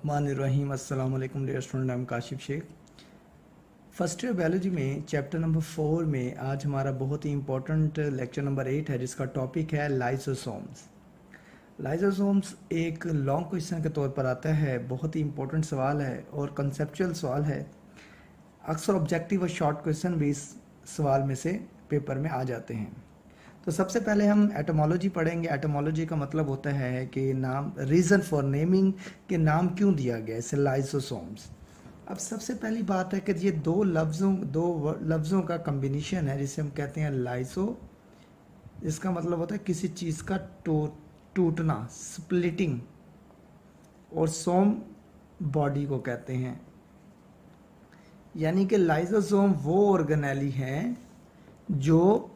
रहीम अस्सलाम वालेकुम dear student, I am Kashif Sheikh. First year biology में चैप्टर नंबर 4 में आज हमारा बहुत ही इंपॉर्टेंट लेक्चर नंबर 8 है, जिसका टॉपिक है लाइसोसोम्स। लाइसोसोम्स एक लॉन्ग क्वेश्चन के तौर पर आता है, बहुत ही इंपॉर्टेंट सवाल है और कंसेप्चुअल सवाल है। अक्सर ऑब्जेक्टिव और शॉर्ट क्वेश्चन भी इस सवाल में से पेपर में आ जाते हैं। तो सबसे पहले हम एटोमोलॉजी पढ़ेंगे। एटोमोलॉजी का मतलब होता है कि नाम, रीज़न फॉर नेमिंग, के नाम क्यों दिया गया इसे लाइसोसोम्स। अब सबसे पहली बात है कि ये दो लफ्ज़ों का कम्बिनेशन है जिसे हम कहते हैं लाइसो, जिसका मतलब होता है किसी चीज़ का टूटना, स्प्लिटिंग, और सोम बॉडी को कहते हैं। यानी कि लाइसोसोम वो ऑर्गेनेली हैं जो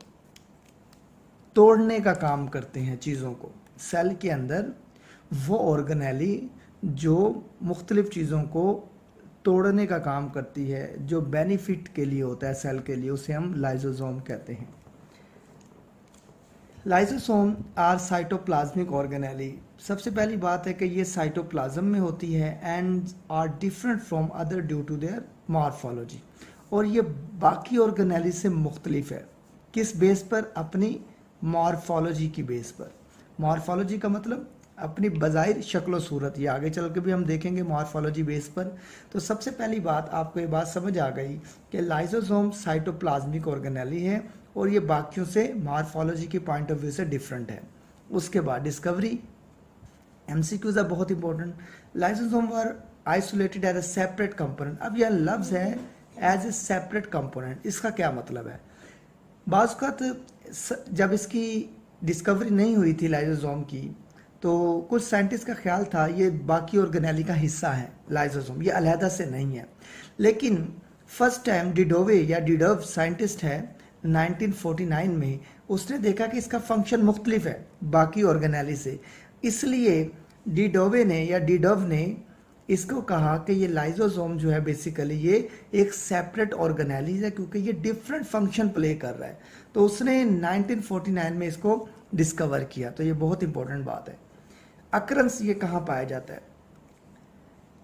तोड़ने का काम करते हैं चीज़ों को। सेल के अंदर वो ऑर्गेनेली जो मुख्तलिफ चीज़ों को तोड़ने का काम करती है, जो बेनिफिट के लिए होता है सेल के लिए, उसे हम लाइसोसोम कहते हैं। Lysosome are cytoplasmic organelle. सबसे पहली बात है कि ये साइटोप्लाज्म में होती है and are different from other due to their morphology. और ये बाकी ऑर्गेनेली से मुख्तलिफ है। किस बेस पर? अपनी मॉर्फोलॉजी की बेस पर। मॉर्फोलॉजी का मतलब अपनी बज़ाहिर शक्ल सूरत, ये आगे चल के भी हम देखेंगे मॉर्फोलॉजी बेस पर। तो सबसे पहली बात, आपको ये बात समझ आ गई कि लाइसोसोम साइटोप्लाज्मिक ऑर्गेनेली है और ये बाकियों से मॉर्फोलॉजी के पॉइंट ऑफ व्यू से डिफरेंट है। उसके बाद डिस्कवरी, एमसीक्यूज आर बहुत important. Lysosome were isolated as a separate component. अब यह लफ्ज़ है एज ए सेपरेट कंपोनेंट, इसका क्या मतलब है? बाज़ वक़्त जब इसकी डिस्कवरी नहीं हुई थी लाइसोसोम की, तो कुछ साइंटिस्ट का ख्याल था ये बाकी ऑर्गेनेली का हिस्सा है लाइसोसोम, ये अलहदा से नहीं है। लेकिन फर्स्ट टाइम डिडोवे या डिडोव साइंटिस्ट है 1949 में, उसने देखा कि इसका फंक्शन मुख्तलिफ है बाकी ऑर्गेनेली से। इसलिए डिडोवे ने या डिडोव ने इसको कहा कि ये लाइसोसोम जो है बेसिकली ये एक सेपरेट ऑर्गेनेली है, क्योंकि ये डिफरेंट फंक्शन प्ले कर रहा है। तो उसने 1949 में इसको डिस्कवर किया। तो ये बहुत इंपॉर्टेंट बात है। अक्रंस ये कहाँ पाया जाता है?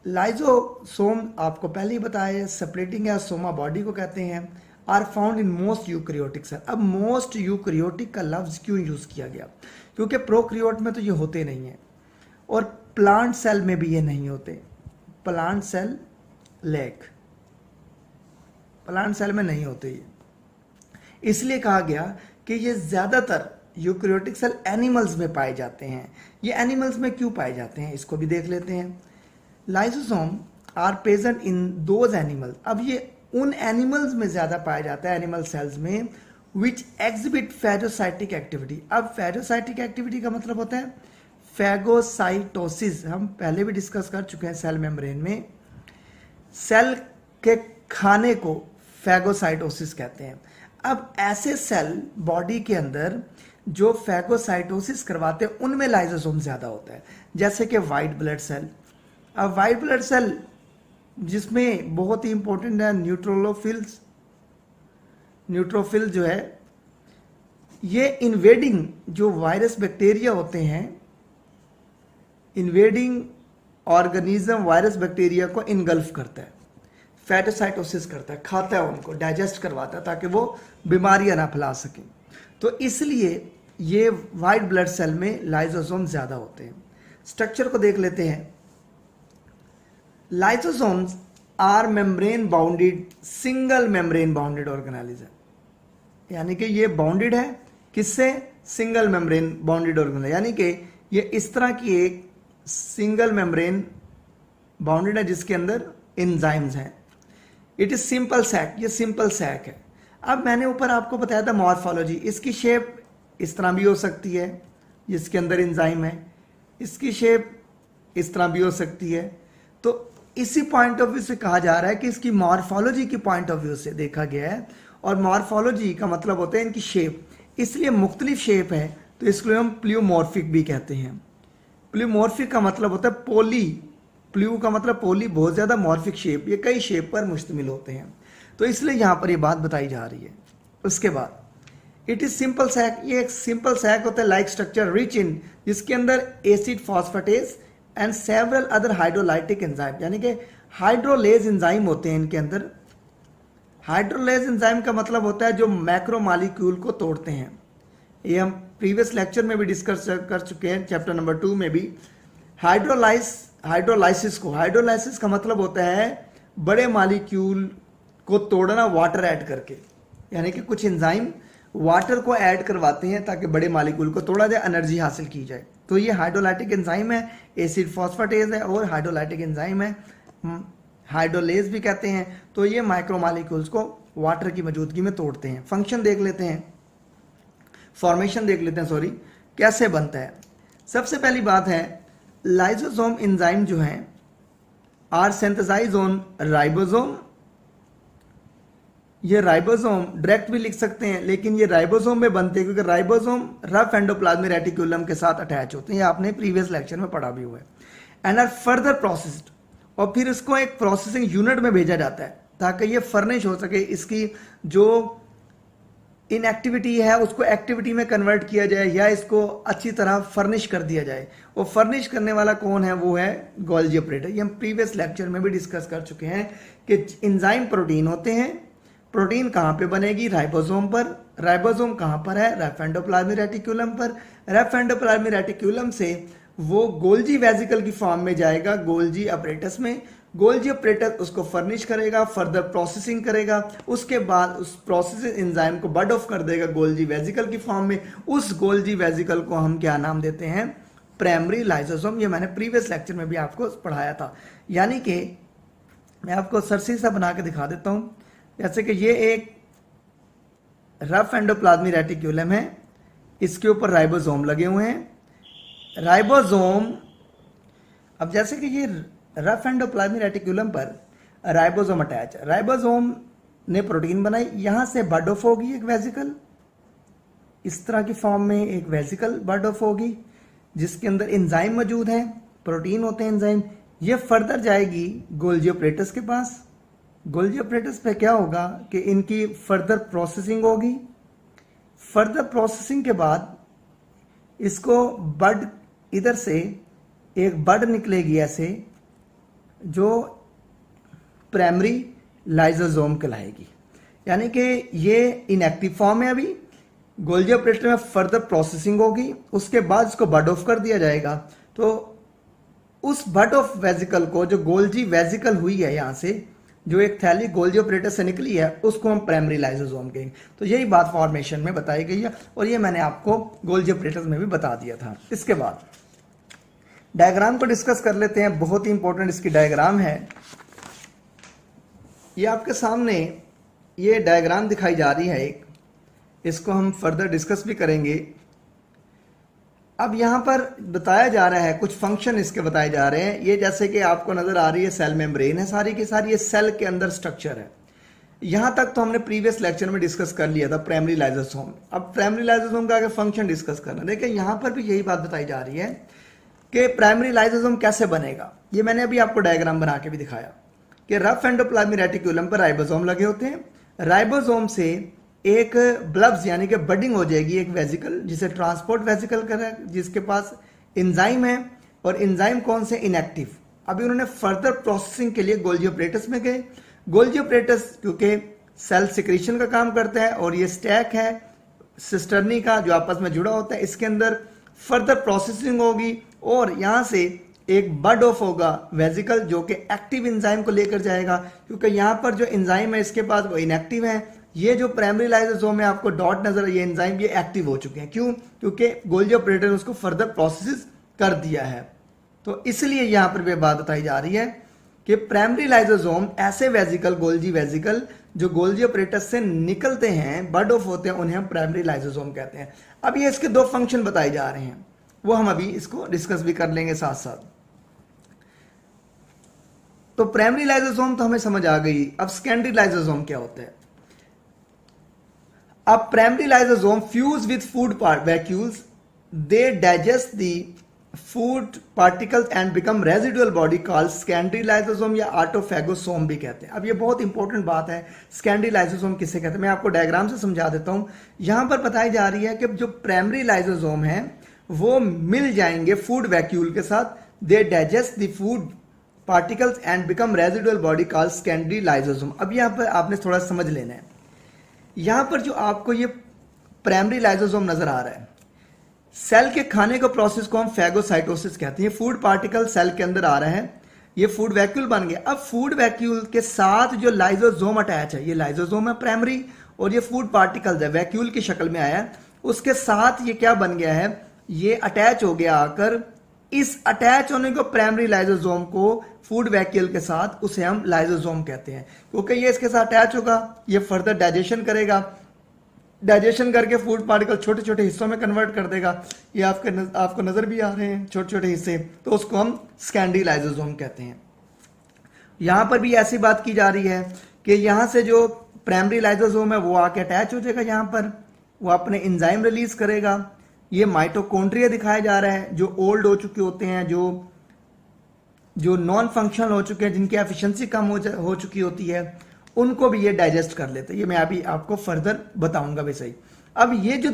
लाइसोसोम आपको पहले ही बताया, सेपरेटिंग या सोमा बॉडी को कहते हैं। Are found in most eukaryotic cell. अब मोस्ट यूकैरियोटिक का लफ्ज़ क्यों यूज़ किया गया? क्योंकि प्रोकैरियोट में तो ये होते नहीं हैं और प्लांट सेल में भी ये नहीं होते। Plant cell lack, plant cell में नहीं होते ये। इसलिए कहा गया कि ये ज़्यादातर यूकैरियोटिक सेल एनिमल्स में पाए जाते हैं। ये एनिमल्स में क्यों पाए जाते हैं इसको भी देख लेते हैं। Lysosome are present in those animals. अब ये उन एनिमल्स में ज़्यादा पाया जाता है, एनिमल सेल्स में, विच एग्जिबिट फैगोसाइटिक एक्टिविटी। अब फैगोसाइटिक एक्टिविटी का मतलब होता है फैगोसाइटोसिस। हम पहले भी डिस्कस कर चुके हैं सेल मेम्ब्रेन में। सेल के खाने को फैगोसाइटोसिस कहते हैं। अब ऐसे सेल बॉडी के अंदर जो फैगोसाइटोसिस करवाते हैं उनमें लाइसोसोम ज़्यादा होता है, जैसे कि वाइट ब्लड सेल। अब वाइट ब्लड सेल जिसमें बहुत ही इंपॉर्टेंट है न्यूट्रोफिल्स। न्यूट्रोफिल जो है ये इन्वेडिंग जो वायरस बैक्टीरिया होते हैं, इन्वेडिंग ऑर्गेनिज्म वायरस बैक्टीरिया को इनगल्फ करता है, फैगोसाइटोसिस करता है, खाता है उनको, डाइजेस्ट करवाता है ताकि वो बीमारियां ना फैला सकें। तो इसलिए ये वाइट ब्लड सेल में लाइसोसोम ज़्यादा होते हैं। स्ट्रक्चर को देख लेते हैं। Lysosomes are membrane bounded, single membrane bounded organelles. यानी कि ये बाउंडेड है किससे? Single membrane bounded organelles. यानी कि ये इस तरह की एक सिंगल मेम्ब्रेन बाउंडेड है जिसके अंदर एंजाइम्स हैं। इट इज सिंपल सैक, ये सिंपल सैक है। अब मैंने ऊपर आपको बताया था मॉर्फोलॉजी, इसकी शेप इस तरह भी हो सकती है जिसके अंदर एंजाइम है, इसकी शेप इस तरह भी हो सकती है। तो इसी पॉइंट ऑफ व्यू से कहा जा रहा है कि इसकी मॉर्फोलॉजी की पॉइंट ऑफ व्यू से देखा गया है। और मॉर्फोलॉजी का मतलब होता है इनकी शेप, इसलिए मुख्तलिफ शेप है तो इसको हम प्लियोमॉर्फिक भी कहते हैं। प्लियोमॉर्फिक का मतलब होता है पोली, प्ल्यू का मतलब पोली, बहुत ज़्यादा, मॉर्फिक शेप, ये कई शेप पर मुश्तमिल होते हैं। तो इसलिए यहाँ पर ये बात बताई जा रही है। उसके बाद इट इज सिंपल सैक, ये एक सिंपल सैक होता है लाइक स्ट्रक्चर रिच इन, जिसके अंदर acid phosphatase and several other hydrolytic enzyme, यानी कि हाइड्रोलेज एंजाइम होते हैं इनके अंदर। हाइड्रोलेज एंजाइम का मतलब होता है जो मैक्रोमॉलिक्यूल को तोड़ते हैं। ये हम प्रीवियस लेक्चर में भी डिस्कस कर चुके हैं, चैप्टर नंबर 2 में भी। हाइड्रोलाइसिस का मतलब होता है बड़े मॉलिक्यूल को तोड़ना वाटर ऐड करके, यानी कि कुछ एंजाइम वाटर को ऐड करवाते हैं ताकि बड़े मॉलिक्यूल को तोड़ा जाए, एनर्जी हासिल की जाए। तो ये हाइड्रोलाइटिक एंजाइम है, एसिड फॉस्फेटेज है और हाइड्रोलाइटिक एंजाइम है, हाइड्रोलेज भी कहते हैं। तो ये माइक्रोमॉलिक्यूल्स को वाटर की मौजूदगी में तोड़ते हैं। फंक्शन देख लेते हैं, फॉर्मेशन देख लेते हैं, सॉरी, कैसे बनता है। सबसे पहली बात है लाइसोसोम एंजाइम जो है आर सिंथेसाइज ऑन राइबोसोम। ये राइबोसोम डायरेक्ट भी लिख सकते हैं, लेकिन ये राइबोसोम में बनते हैं क्योंकि राइबोसोम रफ एंडोप्लाज्मिक रेटिकुलम के साथ अटैच होते हैं। ये आपने प्रीवियस लेक्चर में पढ़ा भी हुआ है। एंड आर फर्दर प्रोसेस्ड, और फिर इसको एक प्रोसेसिंग यूनिट में भेजा जाता है ताकि ये फर्निश हो सके, इसकी जो इनएक्टिविटी है उसको एक्टिविटी में कन्वर्ट किया जाए या इसको अच्छी तरह फर्निश कर दिया जाए। वो फर्निश करने वाला कौन है? वो है गोल्जी ऑपरेटर। ये हम प्रीवियस लेक्चर में भी डिस्कस कर चुके हैं कि एंजाइम प्रोटीन होते हैं। प्रोटीन कहाँ पे बनेगी? राइबोसोम पर। राइबोसोम कहाँ पर है? रेफ एंडोप्लाज्मिक रेटिकुलम पर। रेफ एंडोप्लाज्मिक रेटिकुलम से वो गोल्जी वेसिकल की फॉर्म में जाएगा गोल्जी अपरेटस में। गोल्जी अपरेटस उसको फर्निश करेगा, फर्दर प्रोसेसिंग करेगा, उसके बाद उस प्रोसेसिंग एंजाइम को बड ऑफ कर देगा गोल्जी वेसिकल की फॉर्म में। उस गोल्जी वेसिकल को हम क्या नाम देते हैं? Primary lysosome. ये मैंने प्रीवियस लेक्चर में भी आपको पढ़ाया था। यानी कि मैं आपको सरसी सा बना के दिखा देता हूं। जैसे कि ये एक रफ एंडोप्लाज्मिक रेटिकुलम है, इसके ऊपर राइबोसोम लगे हुए हैं। राइबोसोम, अब जैसे कि ये रफ एंडोप्लाज्मिक रेटिकुलम पर राइबोसोम अटैच है, राइबोसोम ने प्रोटीन बनाई, यहां से बड ऑफ होगी एक वेसिकल, इस तरह की फॉर्म में एक वेसिकल बड ऑफ होगी जिसके अंदर एंजाइम मौजूद है, प्रोटीन होते हैं एंजाइम। ये फर्दर जाएगी गोल्जी ऑपरेटस के पास। गोल्जी ऑपरेटस पे क्या होगा कि इनकी फर्दर प्रोसेसिंग होगी। फर्दर प्रोसेसिंग के बाद इसको बड, इधर से एक बड निकलेगी ऐसे, जो प्राइमरी लाइसोसोम कहलाएगी। यानी कि ये इनएक्टिव फॉर्म है अभी। गोल्जी ऑपरेटर में फर्दर प्रोसेसिंग होगी, उसके बाद इसको बड ऑफ कर दिया जाएगा। तो उस बड ऑफ वेसिकल को, जो गोल्जी वेसिकल हुई है यहां से, जो एक थैली गोल्जी ऑपरेटर से निकली है, उसको हम प्राइमरी लाइसोसोम कहेंगे। तो यही बात फॉर्मेशन में बताई गई है और ये मैंने आपको गोल्जी ऑपरेटर में भी बता दिया था। इसके बाद डायग्राम को डिस्कस कर लेते हैं। बहुत ही इंपॉर्टेंट इसकी डायग्राम है। ये आपके सामने ये डायग्राम दिखाई जा रही है एक, इसको हम फर्दर डिस्कस भी करेंगे। अब यहां पर बताया जा रहा है, कुछ फंक्शन इसके बताए जा रहे हैं। ये जैसे कि आपको नजर आ रही है सेल मेम्ब्रेन है सारी की सारी, ये सेल के अंदर स्ट्रक्चर है। यहां तक तो हमने प्रीवियस लेक्चर में डिस्कस कर लिया था प्राइमरी लाइसोसोम। अब प्राइमरी लाइसोसोम का आगे फंक्शन डिस्कस करना। देखिए यहां पर भी यही बात बताई जा रही है कि प्राइमरी लाइसोसोम कैसे बनेगा। ये मैंने अभी आपको डायग्राम बना के भी दिखाया कि रफ एंडोप्लाज्मिक रेटिकुलम पर राइबोसोम लगे होते हैं। राइबोसोम से एक ब्लब्स यानी कि बडिंग हो जाएगी एक वेसिकल, जिसे ट्रांसपोर्ट वेसिकल करें, जिसके पास एंजाइम है, और एंजाइम कौन से? इनएक्टिव। अभी उन्होंने फर्दर प्रोसेसिंग के लिए गोल्जी ऑपरेटस में गए। गोल्जी ऑपरेटस क्योंकि सेल सिक्रीशन का काम करता है और ये स्टैक है सिस्टर्नी का जो आपस में जुड़ा होता है, इसके अंदर फर्दर प्रोसेसिंग होगी और यहां से एक बड ऑफ होगा वेसिकल जो कि एक्टिव एंजाइम को लेकर जाएगा, क्योंकि यहां पर जो एंजाइम है इसके पास वो इनएक्टिव है। ये जो प्राइमरी लाइसोसोम में आपको डॉट नजर, ये एंजाइम ये एक्टिव हो चुके हैं। क्यों? क्योंकि गोल्जी ऑपरेटर ने उसको फर्दर प्रोसेस कर दिया है। तो इसलिए यहां पर भी बात बताई जा रही है कि प्राइमरी लाइसोसोम ऐसे वेसिकल, गोल्जी वेसिकल जो गोल्जी ऑपरेटर से निकलते हैं, बड ऑफ होते हैं, उन्हें हम प्राइमरी लाइसोसोम कहते हैं। अब ये इसके दो फंक्शन बताए जा रहे हैं, वो हम अभी इसको डिस्कस भी कर लेंगे साथ साथ। तो प्राइमरी लाइसोसोम तो हमें समझ आ गई। अब सेकेंडरी लाइसोसोम क्या होता है? अब primary lysosome fuse with food vacuoles, they digest the food particles and become residual body called secondary lysosome या ऑटोफैगोसोम भी कहते हैं। अब ये बहुत इंपॉर्टेंट बात है, सेकेंडरी लाइसोसोम किसे कहते हैं, मैं आपको डायग्राम से समझा देता हूं। यहां पर बताई जा रही है कि जो प्राइमरी लाइसोसोम है वो मिल जाएंगे फूड वैक्यूल के साथ, they digest the food particles and become residual body called secondary lysosome. अब यहाँ पर आपने थोड़ा समझ लेना है, यहाँ पर जो आपको ये प्राइमरी लाइसोसोम नजर आ रहा है, सेल के खाने का प्रोसेस को हम फैगोसाइटोसिस कहते हैं। फूड पार्टिकल सेल के अंदर आ रहा है, ये फूड वैक्यूल बन गया। अब फूड वैक्यूल के साथ जो लाइसोसोम अटैच है, ये लाइसोसोम है प्राइमरी, और ये फूड पार्टिकल्स है वैक्यूल की शक्ल में आया, उसके साथ ये क्या बन गया है, ये अटैच हो गया आकर। इस अटैच होने को प्राइमरी लाइसोसोम को फूड वैक्यूल के साथ, उसे हम लाइसोसोम कहते हैं, क्योंकि ये इसके साथ अटैच होगा, ये फर्दर डाइजेशन करेगा, डाइजेशन करके फूड पार्टिकल छोटे छोटे हिस्सों में कन्वर्ट कर देगा। ये आपको नजर भी आ रहे हैं छोटे छोटे हिस्से, तो उसको हम सेकेंडरी लाइसोसोम कहते हैं। यहां पर भी ऐसी बात की जा रही है कि यहां से जो प्राइमरी लाइसोसोम है वो आके अटैच हो जाएगा, यहां पर वो अपने एंजाइम रिलीज करेगा। ये माइटोकॉन्ड्रिया दिखाया जा रहा है, जो ओल्ड हो चुके होते हैं, जो नॉन फंक्शनल हो चुके हैं, जिनकी एफिशिएंसी कम हो चुकी होती है, उनको भी ये डाइजेस्ट कर लेते हैं। ये मैं अभी आपको फर्दर बताऊंगा भी सही। अब ये जो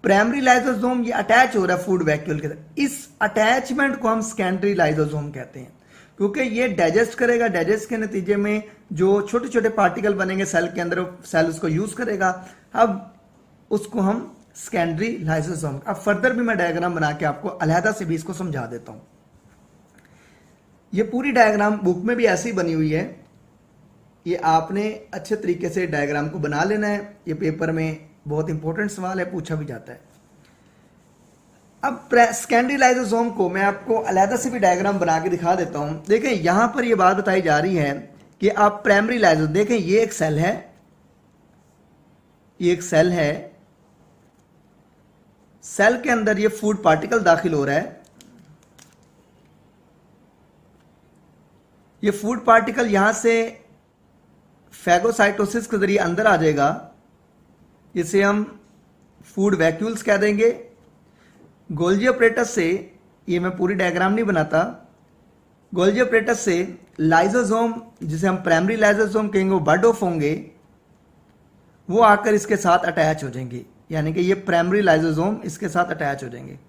प्राइमरी लाइसोसोम ये अटैच हो रहा है फूड वैक्यूल के साथ, इस अटैचमेंट को हम सेकेंडरी लाइसोसोम कहते हैं, क्योंकि ये डाइजेस्ट करेगा, डाइजेस्ट के नतीजे में जो छोटे छोटे पार्टिकल बनेंगे सेल के अंदर, सेल उसको यूज करेगा। अब उसको हम सेकेंडरी लाइसोसोम। अब फर्दर भी मैं डायग्राम बना के आपको अलहदा से भी इसको समझा देता हूं। ये पूरी डायग्राम बुक में भी ऐसी बनी हुई है, ये आपने अच्छे तरीके से डायग्राम को बना लेना है। ये पेपर में बहुत इंपॉर्टेंट सवाल है, पूछा भी जाता है। अब सेकेंडरी लाइसोसोम को मैं आपको अलहदा से भी डायग्राम बना के दिखा देता हूं। देखें यहां पर ये बात बताई जा रही है कि आप प्राइमरी लाइसोसोम देखें, ये एक सेल है, ये एक सेल है, सेल के अंदर ये फूड पार्टिकल दाखिल हो रहा है। ये फूड पार्टिकल यहां से फैगोसाइटोसिस के जरिए अंदर आ जाएगा, इसे हम फूड वैक्यूल्स कह देंगे। गोल्जी ऑपरेटस से, ये मैं पूरी डायग्राम नहीं बनाता, गोल्जी ऑपरेटस से लाइसोसोम, जिसे हम प्राइमरी लाइसोसोम कहेंगे, वो बर्ड ऑफ होंगे, वो आकर इसके साथ अटैच हो जाएंगे, यानी कि ये प्राइमरी लाइसोसोम इसके साथ अटैच हो जाएंगे।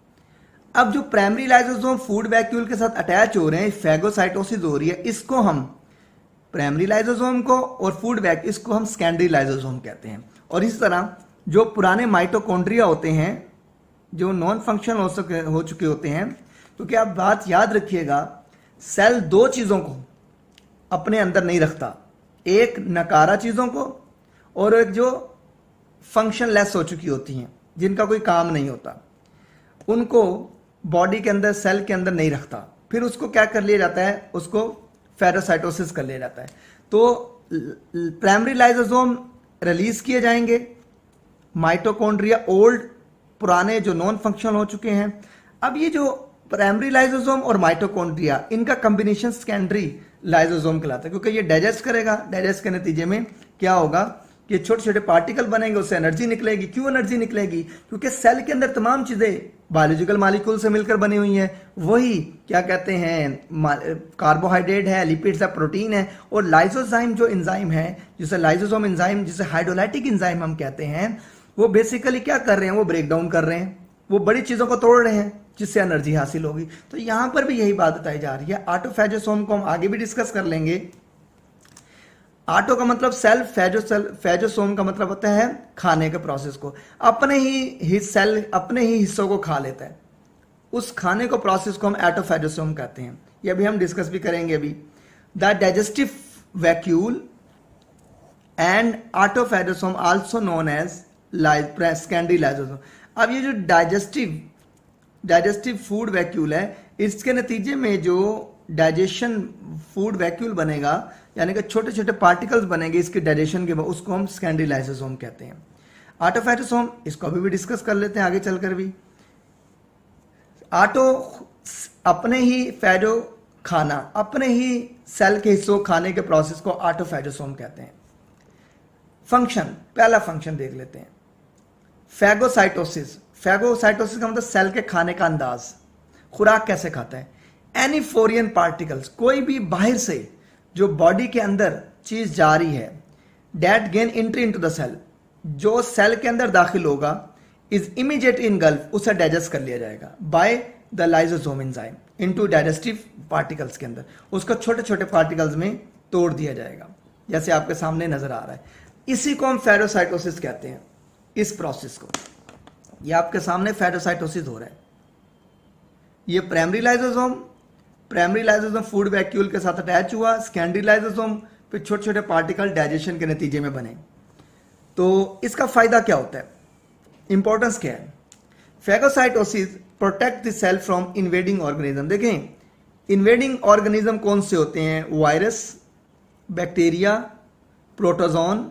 अब जो प्राइमरी लाइसोसोम फूड वैक्यूल के साथ अटैच हो रहे हैं, फैगोसाइटोसिस हो रही है, इसको हम प्राइमरी लाइसोसोम को, और फूड वैक्यूल इसको हम सेकेंडरी लाइसोसोम कहते हैं। और इस तरह जो पुराने माइटोकॉन्ड्रिया होते हैं, जो नॉन फंक्शनल हो चुके होते हैं, क्योंकि आप बात याद रखिएगा, सेल दो चीजों को अपने अंदर नहीं रखता, एक नकारा चीजों को, और एक जो फंक्शनलेस हो चुकी होती हैं, जिनका कोई काम नहीं होता, उनको बॉडी के अंदर, सेल के अंदर नहीं रखता। फिर उसको क्या कर लिया जाता है, उसको फेरोसाइटोसिस कर लिया जाता है। तो प्राइमरी लाइसोसोम रिलीज किए जाएंगे, माइटोकॉन्ड्रिया ओल्ड पुराने जो नॉन फंक्शनल हो चुके हैं। अब ये जो प्राइमरी लाइसोसोम और माइटोकॉन्ड्रिया, इनका कॉम्बिनेशन सेकेंडरी लाइसोसोम कहलाता है, क्योंकि ये डाइजेस्ट करेगा, डाइजेस्ट के नतीजे में क्या होगा कि छोटे छोटे पार्टिकल बनेंगे, उससे एनर्जी निकलेगी। क्यों एनर्जी निकलेगी? क्योंकि सेल के अंदर तमाम चीजें बायोलॉजिकल मॉलिक्यूल से मिलकर बनी हुई हैं। वही क्या कहते हैं, कार्बोहाइड्रेट है, लिपिड्स है, प्रोटीन है, और लाइसोजाइम जो एंजाइम है, जिसे लाइसोसोम एंजाइम, जिसे हाइड्रोलाइटिक एंजाइम हम कहते हैं, वो बेसिकली क्या कर रहे हैं, वो ब्रेक डाउन कर रहे हैं, वो बड़ी चीजों को तोड़ रहे हैं, जिससे एनर्जी हासिल होगी। तो यहां पर भी यही बात बताई जा रही है। ऑटोफेजोसोम को हम आगे भी डिस्कस कर लेंगे। ऑटो का मतलब सेल, फेजोसोम का मतलब होता है खाने के प्रोसेस को। अपने ही सेल अपने ही हिस्सों को खा लेता है, उस खाने को प्रोसेस को हम ऑटोफेजोसोम कहते हैं। ये भी हम डिस्कस भी करेंगे अभी। The digestive vacuole and autophagosome also known as secondary lysosome. अब ये जो डाइजेस्टिव फूड वैक्यूल है, इसके नतीजे में जो डाइजेशन फूड वैक्यूल बनेगा, यानी कि छोटे छोटे पार्टिकल्स बनेंगे इसके डाइजेशन के बाद, उसको हम सेकेंडरी लाइसोसोम कहते हैं। ऑटोफेजोसोम, इसको अभी भी डिस्कस कर लेते हैं आगे चलकर भी। ऑटो अपने ही, फेजो खाना, अपने ही सेल के हिस्सों खाने के प्रोसेस को ऑटोफेजोसोम कहते हैं। फंक्शन, पहला फंक्शन देख लेते हैं। फैगोसाइटोसिस, फैगोसाइटोसिस का मतलब सेल के खाने का अंदाज, खुराक कैसे खाता है। एनी फॉरेन पार्टिकल्स, कोई भी बाहर से जो बॉडी के अंदर चीज जा रही है, that gain entry into the cell, जो सेल के अंदर दाखिल होगा, इज इमीडिएट इनगल्फ, उसे डाइजेस्ट कर लिया जाएगा by the lysosome enzyme. Into digestive particles के अंदर, उसको छोटे छोटे पार्टिकल्स में तोड़ दिया जाएगा, जैसे आपके सामने नजर आ रहा है। इसी को हम फेगोसाइटोसिस कहते हैं, इस प्रोसेस को। ये आपके सामने फेगोसाइटोसिस हो रहा है। ये प्राइमरी लाइसोसोम फूड वैक्यूल के साथ अटैच हुआ, सेकेंडरी लाइसोसोम फिर छोटे छोटे पार्टिकल डाइजेशन के नतीजे में बने। तो इसका फायदा क्या होता है, इंपॉर्टेंस क्या है? Phagocytosis protect the cell from invading organism. देखें, इन्वेडिंग ऑर्गेनिज्म कौन से होते हैं? वायरस, बैक्टीरिया, प्रोटोजोन,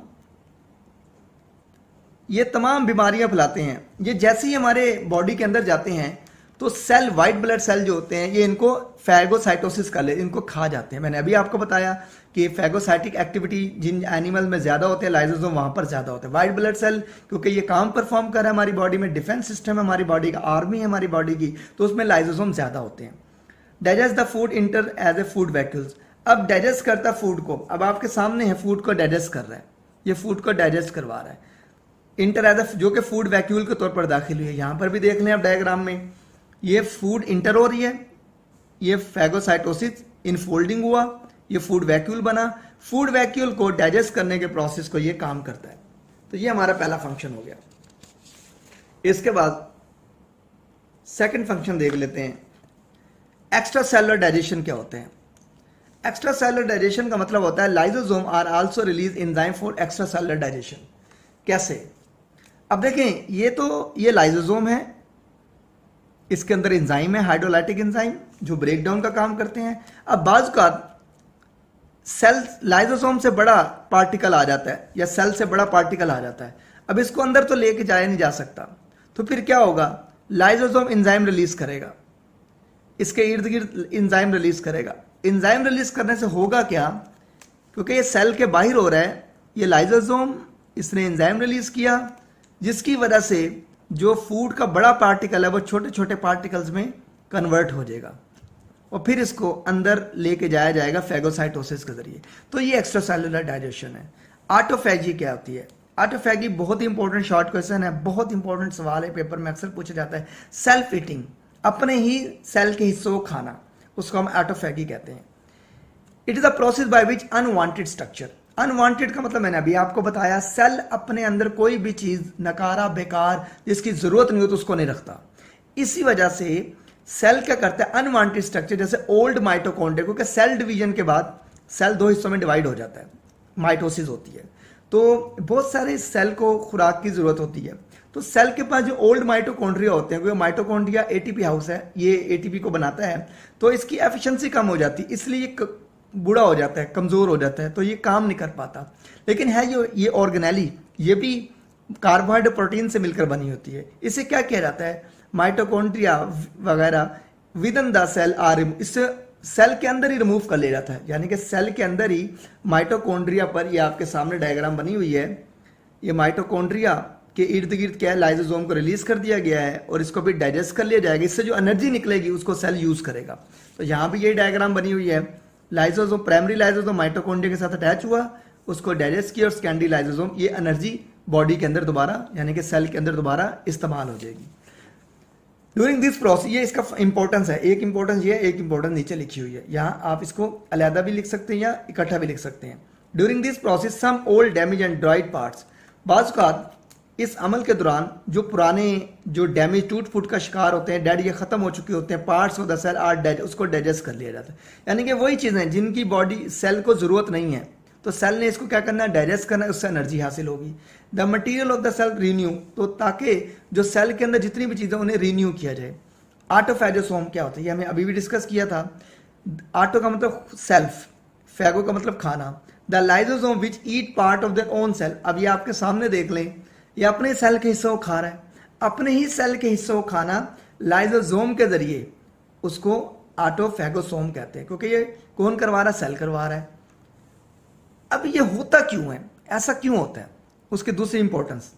ये तमाम बीमारियां फैलाते हैं। ये जैसे ही हमारे बॉडी के अंदर जाते हैं तो सेल, वाइट ब्लड सेल जो होते हैं, ये इनको फेगोसाइटोसिस कर ले, इनको खा जाते हैं। मैंने अभी आपको बताया कि फेगोसाइटिक एक्टिविटी जिन एनिमल में ज्यादा होते हैं, लाइसोसोम वहां पर ज्यादा होते हैं। वाइट ब्लड सेल क्योंकि ये काम परफॉर्म कर रहा है हमारी बॉडी में, डिफेंस सिस्टम है हमारी बॉडी का, आर्मी है हमारी बॉडी की, तो उसमें लाइसोसोम ज्यादा होते हैं। Digest the food enter as a food vacuoles. अब डाइजेस्ट करता फूड को, अब आपके सामने है फूड को डाइजेस्ट कर रहा है, ये फूड को डाइजेस्ट करवा रहा है। इंटर एज जो कि फूड वैक्यूल के तौर पर दाखिल हुई है। यहां पर भी देख लें आप डायग्राम में, ये फूड इंटर हो रही है, ये फेगोसाइटोसिस इनफोल्डिंग हुआ, ये फूड वैक्यूल बना। फूड वैक्यूल को डाइजेस्ट करने के प्रोसेस को ये काम करता है। तो ये हमारा पहला फंक्शन हो गया। इसके बाद सेकंड फंक्शन देख लेते हैं, एक्स्ट्रा सेलुलर डाइजेशन क्या होते हैं? एक्स्ट्रा सेलुलर डाइजेशन का मतलब होता है lysosome are also release enzyme for extracellular digestion. कैसे? अब देखें, ये लाइसोसोम है, इसके अंदर एंजाइम है, हाइड्रोलाइटिक एंजाइम, जो ब्रेक डाउन का काम करते हैं। अब बाज़ का सेल, लाइसोसोम से बड़ा पार्टिकल आ जाता है या सेल से बड़ा पार्टिकल आ जाता है, अब इसको अंदर तो लेके जाया नहीं जा सकता, तो फिर क्या होगा? लाइसोसोम एंजाइम रिलीज करेगा, इसके इर्द गिर्द एंजाइम रिलीज करेगा। एंजाइम रिलीज करने से होगा क्या? क्योंकि ये सेल के बाहर हो रहा है, ये लाइसोसोम, इसने एंजाइम रिलीज किया, जिसकी वजह से जो फूड का बड़ा पार्टिकल है वो छोटे छोटे पार्टिकल्स में कन्वर्ट हो जाएगा और फिर इसको अंदर लेके जाया जाएगा फेगोसाइटोसिस के जरिए। तो ये एक्स्ट्रा सेलुलर डाइजेशन है। ऑटोफैजी क्या होती है? ऑटोफैगी बहुत ही इंपॉर्टेंट शॉर्ट क्वेश्चन है, बहुत इंपॉर्टेंट सवाल है, पेपर में अक्सर पूछा जाता है। सेल्फ ईटिंग, अपने ही सेल के हिस्सों को खाना, उसको हम ऑटोफैगी कहते हैं। It is a process by which unwanted structure, unwanted का मतलब मैंने अभी आपको बताया, सेल अपने अंदर कोई भी चीज नकारा, बेकार, जिसकी जरूरत नहीं हो तो उसको नहीं रखता। इसी वजह से सेल क्या करता है? अनवांटेड स्ट्रक्चर, जैसे ओल्ड माइटोकॉन्ड्रिया, क्योंकि सेल डिवीजन के बाद सेल दो हिस्सों में डिवाइड हो जाता है, माइटोसिस होती है, तो बहुत सारे सेल को खुराक की जरूरत होती है। तो सेल के पास जो ओल्ड माइटोकॉन्ड्रिया होते हैं, क्योंकि माइटोकॉन्ड्रिया एटीपी हाउस है, ये एटीपी को बनाता है, तो इसकी एफिशिएंसी कम हो जाती है, इसलिए बूढ़ा हो जाता है, कमजोर हो जाता है, तो ये काम नहीं कर पाता। लेकिन है ये ऑर्गेनेली, ये भी कार्बोहाइड्रेट प्रोटीन से मिलकर बनी होती है। इसे क्या किया जाता है? माइटोकॉन्ड्रिया वगैरह within the cell are, इससे सेल के अंदर ही रिमूव कर लिया जाता है, यानी कि सेल के अंदर ही माइटोकॉन्ड्रिया पर, ये आपके सामने डायग्राम बनी हुई है, ये माइटोकॉन्ड्रिया के इर्द गिर्द क्या है? लाइसोसोम को रिलीज कर दिया गया है और इसको भी डाइजेस्ट कर लिया जाएगा। इससे जो एनर्जी निकलेगी उसको सेल यूज करेगा। तो यहाँ भी ये डायग्राम बनी हुई है, लाइसोसोम, प्राइमरी लाइसोसोम माइटोकॉन्ड्रिया के साथ अटैच हुआ, उसको डाइजेस्ट किया और सेकेंडरी लाइसोसोम, ये एनर्जी बॉडी के अंदर दोबारा, यानी कि सेल के अंदर दोबारा इस्तेमाल हो जाएगी। ड्यूरिंग दिस प्रोसेस, ये इसका इंपॉर्टेंस है, एक इंपॉर्टेंस ये है, एक इंपॉर्टेंस नीचे लिखी हुई है, यहाँ आप इसको अलहदा भी लिख सकते हैं या इकट्ठा भी लिख सकते हैं। During this process some old damage and dried parts, बाज़ औक़ात इस अमल के दौरान जो पुराने, जो डैमेज, टूट फूट का शिकार होते हैं, डेड, ये खत्म हो चुके होते हैं, parts of the cell are dead, उसको डाइजेस्ट कर लिया जाता है। यानी कि वही चीज़ें जिनकी बॉडी सेल को जरूरत नहीं है, तो सेल ने इसको क्या करना है? डाइजेस्ट करना है, उससे एनर्जी हासिल होगी। The material of the cell renew, तो ताकि जो सेल के अंदर जितनी भी चीज़ें उन्हें रीन्यू किया जाए। ऑटोफैगोसोम क्या होता है? ये हमें अभी भी डिस्कस किया था। ऑटो का मतलब सेल्फ, फैगो का मतलब खाना। The lysosome which eat part of their own cell, अब ये आपके सामने देख लें, ये अपने सेल के हिस्सों को खा रहा है, अपने ही सेल के हिस्सों को खाना लाइसोसोम के जरिए, उसको ऑटोफैगोसोम कहते हैं, क्योंकि ये कौन करवा रहा है? सेल करवा रहा है। अब ये होता क्यों है? ऐसा क्यों होता है? उसकी दूसरी इंपॉर्टेंस,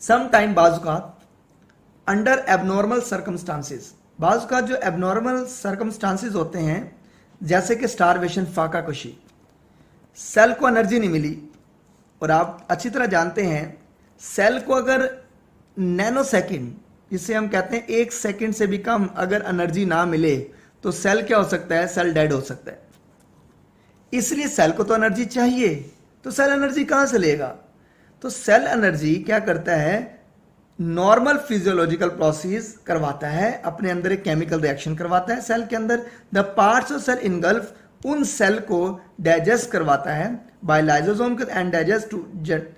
सम टाइम बाज़ औक़ात अंडर एबनॉर्मल सर्कमस्टांसिस, बाज़ औक़ात जो एबनॉर्मल सर्कमस्टांसिस होते हैं, जैसे कि स्टारवेशन, फाका कशी, सेल को एनर्जी नहीं मिली, और आप अच्छी तरह जानते हैं सेल को अगर नैनो सेकेंड जिसे हम कहते हैं 1 सेकंड से भी कम अगर एनर्जी ना मिले तो सेल क्या हो सकता है, सेल डेड हो सकता है। इसलिए सेल को तो एनर्जी चाहिए, तो सेल एनर्जी कहां से लेगा? तो सेल एनर्जी क्या करता है, नॉर्मल फिजियोलॉजिकल प्रोसेस करवाता है, अपने अंदर एक केमिकल रिएक्शन करवाता है सेल के अंदर। The parts of cell engulf, उन सेल को डाइजेस्ट करवाता है बाय लाइसोसोम एंड डाइजेस्ट,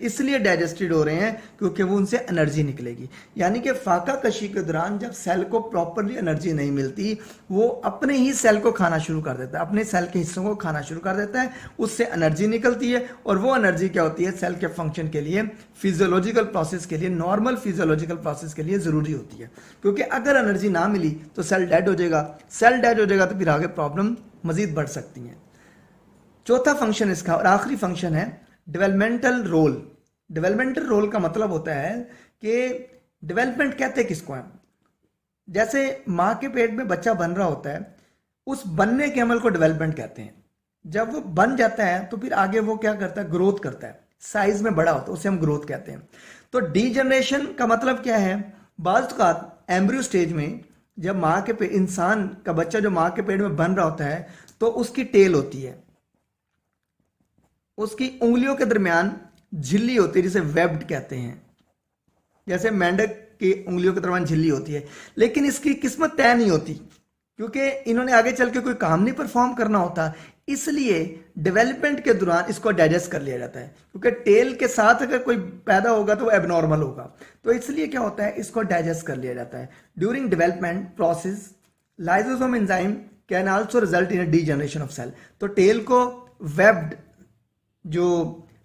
इसलिए डाइजेस्टेड हो रहे हैं क्योंकि वो उनसे एनर्जी निकलेगी। यानी कि फाका कशी के दौरान जब सेल को प्रॉपरली एनर्जी नहीं मिलती, वो अपने ही सेल को खाना शुरू कर देता है, अपने सेल के हिस्सों को खाना शुरू कर देता है, उससे एनर्जी निकलती है। और वो एनर्जी क्या होती है, सेल के फंक्शन के लिए, फिजियोलॉजिकल प्रोसेस के लिए, नॉर्मल फिजियोलॉजिकल प्रोसेस के लिए जरूरी होती है। क्योंकि अगर एनर्जी ना मिली तो सेल डेड हो जाएगा, सेल डेड हो जाएगा तो फिर आगे प्रॉब्लम मजीद बढ़ सकती हैं। चौथा फंक्शन इसका और आखिरी फंक्शन है डेवलपमेंटल रोल। डेवलपमेंटल रोल का मतलब होता है कि डेवलपमेंट कहते हैं किसको है, जैसे मां के पेट में बच्चा बन रहा होता है, उस बनने के अमल को डेवलपमेंट कहते हैं। जब वो बन जाता है तो फिर आगे वो क्या करता है, ग्रोथ करता है, साइज में बड़ा होता है, उसे हम ग्रोथ कहते हैं। तो डीजनरेशन का मतलब क्या है, बाज़ औक़ात एम्ब्रियो स्टेज में जब मां के पेट, इंसान का बच्चा जो मां के पेट में बन रहा होता है, तो उसकी टेल होती है, उसकी उंगलियों के दरमियान झिल्ली होती है जिसे वेब्ड कहते हैं, जैसे मेंढक की उंगलियों के दरमियान झिल्ली होती है। लेकिन इसकी किस्मत तय नहीं होती क्योंकि इन्होंने आगे चल के कोई काम नहीं परफॉर्म करना होता, इसलिए डेवलपमेंट के दौरान इसको डाइजेस्ट कर लिया जाता है। क्योंकि टेल के साथ अगर कोई पैदा होगा तो वो एबनॉर्मल होगा, तो इसलिए क्या होता है, इसको डाइजेस्ट कर लिया जाता है। During development process lysosome enzyme can also result in degeneration of cell. तो टेल को वेब्ड जो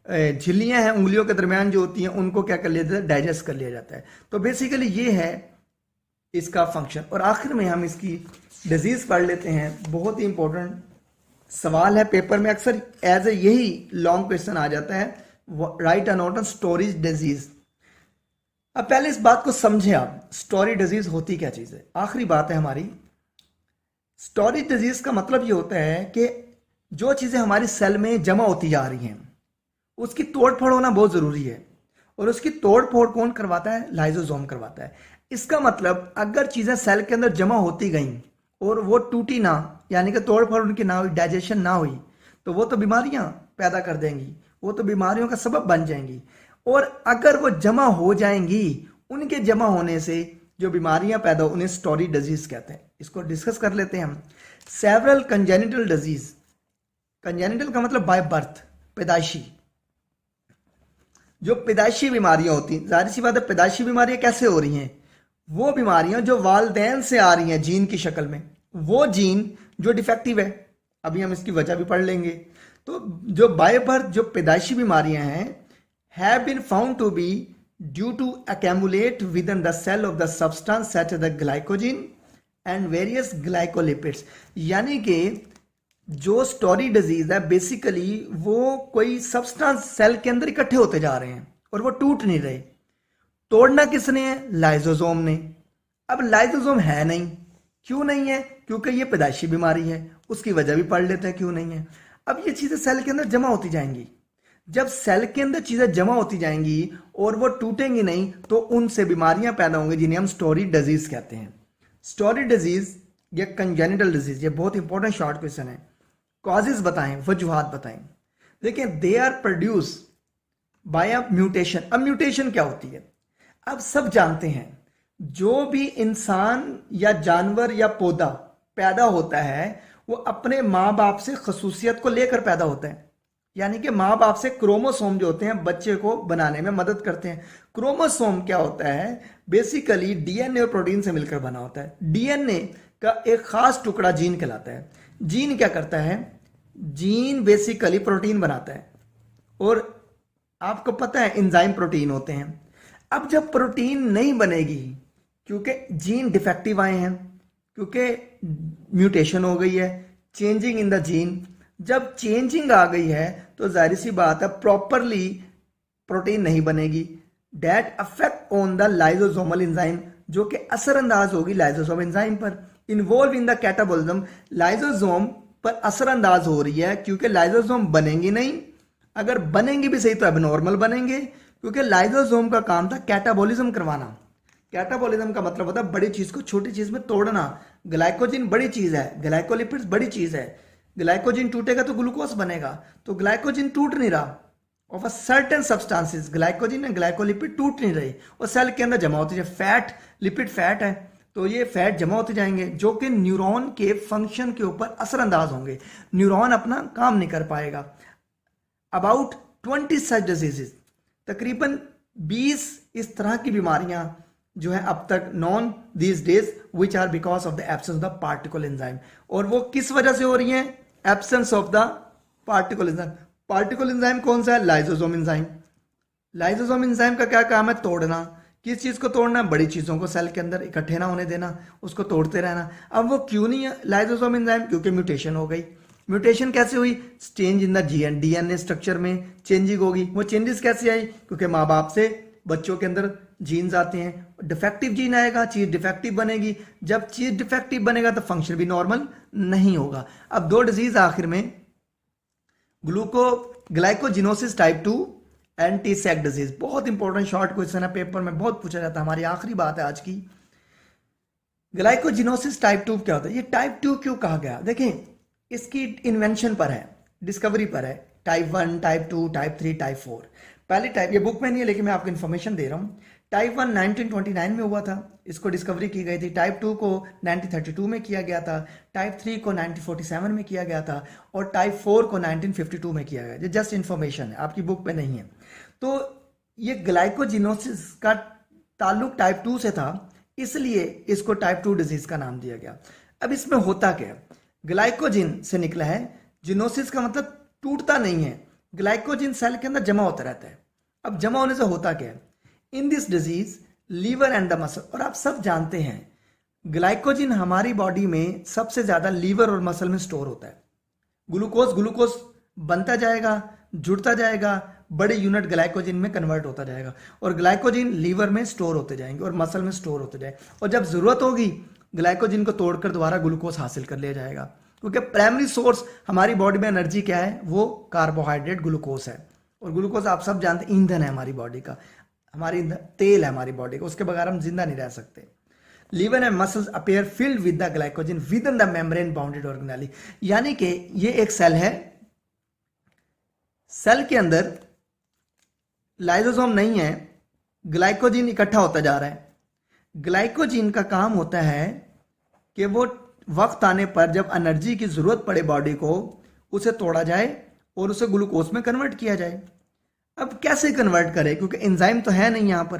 झिल्लियां हैं उंगलियों के दरमियान जो होती हैं, उनको क्या कर लिया जाता है, डाइजेस्ट कर लिया जाता है। तो बेसिकली ये है इसका फंक्शन। और आखिर में हम इसकी डिजीज पढ़ लेते हैं। बहुत ही इंपॉर्टेंट सवाल है, पेपर में अक्सर एज ए यही लॉन्ग क्वेश्चन आ जाता है, right a note on storage disease. अब पहले इस बात को समझे आप, स्टोरेज डिजीज होती क्या चीज है। आखिरी बात है हमारी, स्टोरेज डिजीज का मतलब ये होता है कि जो चीजें हमारी सेल में जमा होती जा रही हैं उसकी तोड़फोड़ होना बहुत जरूरी है, और उसकी तोड़फोड़ कौन करवाता है, लाइसोसोम करवाता है। इसका मतलब अगर चीजें सेल के अंदर जमा होती गई और वो टूटी ना, यानी कि तोड़फोड़ उनकी ना हुई, डाइजेशन ना हुई, तो वो तो बीमारियां पैदा कर देंगी, वो तो बीमारियों का सबब बन जाएंगी। और अगर वो जमा हो जाएंगी, उनके जमा होने से जो बीमारियां पैदा हो, उन्हें स्टोरेज डिजीज कहते हैं। इसको डिस्कस कर लेते हैं हम। सेवरल कंजेनिटल डिजीज, कंजेनिटल का मतलब बाय बर्थ, पैदाइशी, जो पैदाइशी बीमारियां होती हैं। जाहिर सी बात है, पैदाइशी बीमारियां कैसे हो रही हैं, वो बीमारियां जो वालदैन से आ रही हैं जीन की शक्ल में, वो जीन जो डिफेक्टिव है, अभी हम इसकी वजह भी पढ़ लेंगे। तो जो बाय बर्थ जो पैदाइशी बीमारियां हैं, have been found to be due to accumulate within the cell of the substance such as the glycogen and various glycolipids। यानी कि जो स्टोरेज डिजीज है बेसिकली वो कोई सब्सटेंस सेल के अंदर इकट्ठे होते जा रहे हैं और वो टूट नहीं रहे। तोड़ना किसने है, लाइसोसोम ने। अब लाइसोसोम है नहीं, क्यों नहीं है, क्योंकि ये पैदाइशी बीमारी है। उसकी वजह भी पढ़ लेते हैं क्यों नहीं है। अब ये चीजें सेल के अंदर जमा होती जाएंगी, जब सेल के अंदर चीजें जमा होती जाएंगी और वो टूटेंगी नहीं, तो उनसे बीमारियां पैदा होंगी जिन्हें हम स्टोरेज डिजीज कहते हैं। स्टोरेज डिजीज या कंजेनिटल डिजीज, ये बहुत इंपॉर्टेंट शॉर्ट क्वेश्चन है। कॉजेज बताएं, वजूहात बताएं। देखिए, they are produce by a mutation. अब म्यूटेशन क्या होती है, अब सब जानते हैं, जो भी इंसान या जानवर या पौधा पैदा होता है वो अपने माँ बाप से खसूसियत को लेकर पैदा होता है। यानी कि माँ बाप से क्रोमोसोम जो होते हैं बच्चे को बनाने में मदद करते हैं। क्रोमोसोम क्या होता है, बेसिकली डीएनए और प्रोटीन से मिलकर बना होता है। डीएनए का एक खास टुकड़ा जीन कहलाता है। जीन क्या करता है, जीन बेसिकली प्रोटीन बनाता है, और आपको पता है एंजाइम प्रोटीन होते हैं। अब जब प्रोटीन नहीं बनेगी क्योंकि जीन डिफेक्टिव आए हैं, क्योंकि म्यूटेशन हो गई है, चेंजिंग इन द जीन, जब चेंजिंग आ गई है तो जाहिर सी बात है प्रॉपरली प्रोटीन नहीं बनेगी। That affect on the lysosomal enzyme, जो कि असरअंदाज होगी लाइसोसोम एंजाइम पर। Involve in the catabolism, lysosome पर असरअंदाज हो रही है क्योंकि लाइसोसोम बनेंगे नहीं, अगर बनेंगे भी सही तो एबनॉर्मल बनेंगे, क्योंकि लाइसोसोम का काम था कैटाबोलिज्म करवाना। कैटाबॉलिज्म का मतलब होता है बड़ी चीज को छोटी चीज में तोड़ना। ग्लाइकोजन बड़ी चीज है, ग्लाइकोलिपिड्स बड़ी चीज है। ग्लाइकोजन टूटेगा तो ग्लूकोज बनेगा, तो ग्लाइकोजन टूट नहीं रहा। Of a certain substances glycogen and glycolipid टूट नहीं रही और सेल के अंदर जमा होती है। फैट, लिपिड फैट है तो ये फैट जमा होते जाएंगे जो कि न्यूरॉन के फंक्शन के ऊपर असरअंदाज होंगे, न्यूरॉन अपना काम नहीं कर पाएगा। अबाउट 20 सच डिजीजेस, तकरीबन 20 इस तरह की बीमारियां जो है अब तक known these days which are because of the absence of the particle enzyme. और वो किस वजह से हो रही है? Absence of the particle enzyme. Particle enzyme कौन सा है? Lysosome enzyme. लाइसोसोम एंजाइम का क्या काम है? तोड़ना। किस चीज को तोड़ना? बड़ी चीजों को सेल के अंदर इकट्ठे ना होने देना, उसको तोड़ते रहना। अब वो क्यों नहीं है लाइसोसोम एंजाइम? क्योंकि म्यूटेशन हो गई। म्यूटेशन कैसे हुई? Change in the DNA structure में चेंजिंग होगी। वो चेंजेस कैसे आई? क्योंकि माँ बाप से बच्चों के अंदर जीन्स आते हैं, डिफेक्टिव जीन आएगा, चीज डिफेक्टिव बनेगी। जब चीज डिफेक्टिव बनेगा तो फंक्शन भी नॉर्मल नहीं होगा। अब 2 डिजीज आखिर में, ग्लाइकोजिनोसिस टाइप 2 एंड टी-सेक डिजीज। बहुत इंपॉर्टेंट शॉर्ट क्वेश्चन है, पेपर में बहुत पूछा जाता है। हमारी आखिरी बात है आज की। ग्लाइकोजिनोसिस टाइप 2 क्या होता है? ये टाइप 2 क्यों कहा गया? देखें, इसकी इन्वेंशन पर है, डिस्कवरी पर है। Type 1, type 2, type 3, type 4। पहली टाइप, ये बुक में नहीं है लेकिन मैं आपको इन्फॉर्मेशन दे रहा हूं। टाइप 1 1929 में हुआ था, इसको डिस्कवरी की गई थी। टाइप 2 को 1932 में किया गया था। टाइप 3 को 1947 में किया गया था और टाइप 4 को 1952 में किया गया। ये जस्ट इन्फॉर्मेशन है, आपकी बुक में नहीं है। तो ये ग्लाइकोजिनोसिस का ताल्लुक टाइप 2 से था, इसलिए इसको टाइप 2 डिजीज का नाम दिया गया। अब इसमें होता क्या है? ग्लाइकोजिन से निकला है, जिनोसिस का मतलब टूटता नहीं है। ग्लाइकोजिन सेल के अंदर जमा होता रहता है। अब जमा होने से होता क्या है? In this disease liver and the muscle, और आप सब जानते हैं ग्लाइकोजिन हमारी बॉडी में सबसे ज्यादा लीवर और मसल में स्टोर होता है। ग्लूकोज बनता जाएगा, जुड़ता जाएगा, बड़े यूनिट ग्लाइकोजिन में कन्वर्ट होता जाएगा और ग्लाइकोजिन लीवर में स्टोर होते जाएंगे और मसल में स्टोर होते जाएंगे। और जब जरूरत होगी ग्लाइकोजिन को तोड़कर दोबारा ग्लूकोज हासिल कर लिया जाएगा, क्योंकि प्राइमरी सोर्स हमारी बॉडी में एनर्जी क्या है? वो कार्बोहाइड्रेट ग्लूकोज है। और ग्लूकोज आप सब जानते हैं ईंधन है हमारी बॉडी का, हमारी तेल है हमारी बॉडी का, उसके बगैर हम जिंदा नहीं रह सकते। Liver and muscles appear filled with the glycogen within the membrane bounded organelle. यानी कि ये एक सेल है, सेल के अंदर लाइसोसोम नहीं है, ग्लाइकोजिन इकट्ठा होता जा रहा है। ग्लाइकोजिन का काम होता है कि वो वक्त आने पर जब एनर्जी की जरूरत पड़े बॉडी को, उसे तोड़ा जाए और उसे ग्लूकोज में कन्वर्ट किया जाए। अब कैसे कन्वर्ट करे? क्योंकि एंजाइम तो है नहीं यहां पर।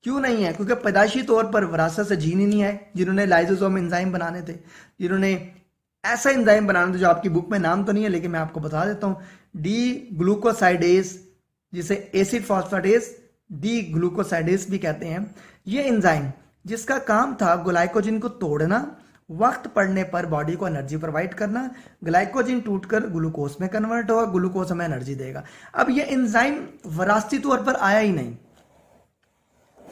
क्यों नहीं है? क्योंकि पैदाइशी तौर पर विरासत से जीन ही नहीं आए जिन्होंने लाइसोसोम एंजाइम बनाने थे, जिन्होंने ऐसा एंजाइम बनाना था जो आपकी बुक में नाम तो नहीं है लेकिन मैं आपको बता देता हूं, डी ग्लूकोसाइडेज, जिसे एसिड फॉस्फेटेज डी ग्लूकोसाइडेज भी कहते हैं। ये एंजाइम जिसका काम था ग्लाइकोजिन को तोड़ना, वक्त पड़ने पर बॉडी को एनर्जी प्रोवाइड करना, ग्लाइकोजिन टूटकर ग्लूकोज में कन्वर्ट होगा, ग्लूकोज हमें एनर्जी देगा। अब ये एंजाइम विरासती तौर पर आया ही नहीं,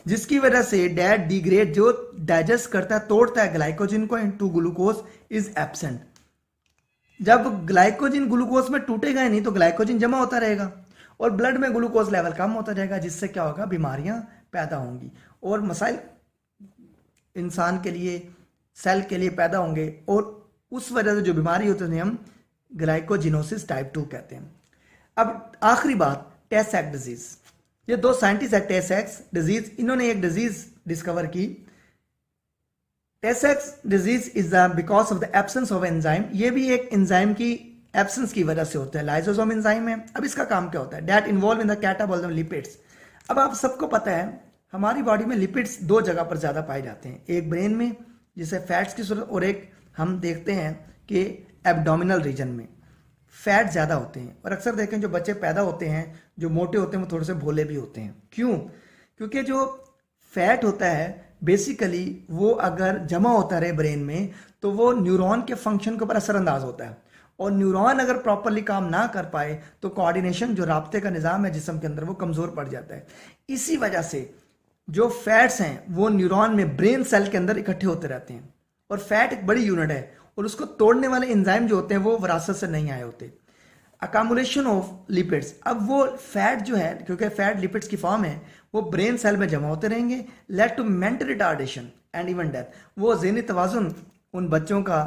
जिसकी वजह से डैट डिग्रेड जो डाइजेस्ट करता है, तोड़ता है ग्लाइकोजिन को इनटू ग्लूकोज, इज एब्सेंट। जब ग्लाइकोजिन ग्लूकोज में टूटेगा ही नहीं तो ग्लाइकोजिन जमा होता रहेगा और ब्लड में ग्लूकोज लेवल कम होता जाएगा, जिससे क्या होगा? बीमारियां पैदा होंगी और मसाइल इंसान के लिए, सेल के लिए पैदा होंगे और उस वजह से जो बीमारी होती है हम ग्लाइकोजिनोसिस टाइप 2 कहते हैं। अब आखिरी बात, टे-सेक डिजीज। ये 2 साइंटिस्ट है, टे-सेक डिजीज, इन्होंने एक डिजीज डिस्कवर की। Tay Sachs disease is because of the absence of enzyme. ये भी एक एंजाइम की एब्सेंस की वजह से होता है। लाइसोसोम एंजाइम है। अब इसका काम क्या होता है? That involve in the catabolism lipids. अब आप सबको पता है हमारी बॉडी में लिपिड्स 2 जगह पर ज्यादा पाए जाते हैं, एक ब्रेन में जिसे फैट्स की सूरत, और एक हम देखते हैं कि एब्डोमिनल रीजन में फैट ज्यादा होते हैं। और अक्सर देखें जो बच्चे पैदा होते हैं जो मोटे होते हैं वो थोड़े से भोले भी होते हैं। क्यों? क्योंकि जो फैट होता है बेसिकली वो अगर जमा होता रहे ब्रेन में तो वो न्यूरॉन के फंक्शन के ऊपर असरअंदाज होता है, और न्यूरॉन अगर प्रॉपरली काम ना कर पाए तो कोऑर्डिनेशन, जो राब्ते का निजाम है जिस्म के अंदर, वो कमजोर पड़ जाता है। इसी वजह से जो फैट्स हैं वो न्यूरॉन में, ब्रेन सेल के अंदर इकट्ठे होते रहते हैं। और फैट एक बड़ी यूनिट है और उसको तोड़ने वाले एंजाइम जो होते हैं वो विरासत से नहीं आए होते। अकामुलेशन ऑफ लिपिड्स, अब वो फैट जो है, क्योंकि फैट लिपिड्स की फॉर्म है, वो ब्रेन सेल में जमा होते रहेंगे, led to mental retardation and even death. वो ज़हनी तवाज़ुन उन बच्चों का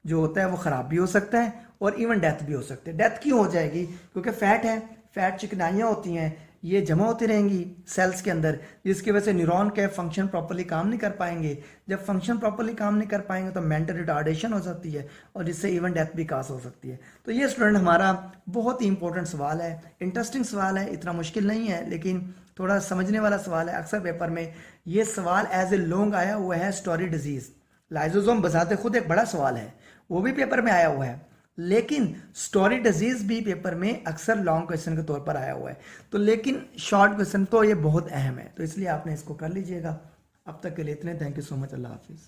जो होता है वो ख़राब भी हो सकता है और इवन डेथ भी हो सकती है। डेथ क्यों हो जाएगी? क्योंकि फैट है, फैट चिकनाइयाँ होती हैं, ये जमा होती रहेंगी सेल्स के अंदर, जिसकी वजह से न्यूरॉन के फंक्शन प्रॉपर्ली काम नहीं कर पाएंगे। जब फंक्शन प्रॉपर्ली काम नहीं कर पाएंगे तो मेंटल रिटार्डेशन हो सकती है और जिससे इवन डेथ भी काज हो सकती है। तो ये स्टूडेंट हमारा बहुत ही इंपॉर्टेंट सवाल है, इंटरेस्टिंग सवाल है, इतना मुश्किल नहीं है लेकिन थोड़ा समझने वाला सवाल है। अक्सर पेपर में ये सवाल एज ए लॉन्ग आया हुआ है। स्टोरी डिजीज, लाइजोसोम बजाते खुद एक बड़ा सवाल है, वो भी पेपर में आया हुआ है, लेकिन स्टोरी डिजीज भी पेपर में अक्सर लॉन्ग क्वेश्चन के तौर पर आया हुआ है। तो लेकिन शॉर्ट क्वेश्चन तो ये बहुत अहम है, तो इसलिए आपने इसको कर लीजिएगा। अब तक के लिए इतने, थैंक यू सो मच, अल्लाह हाफिज़।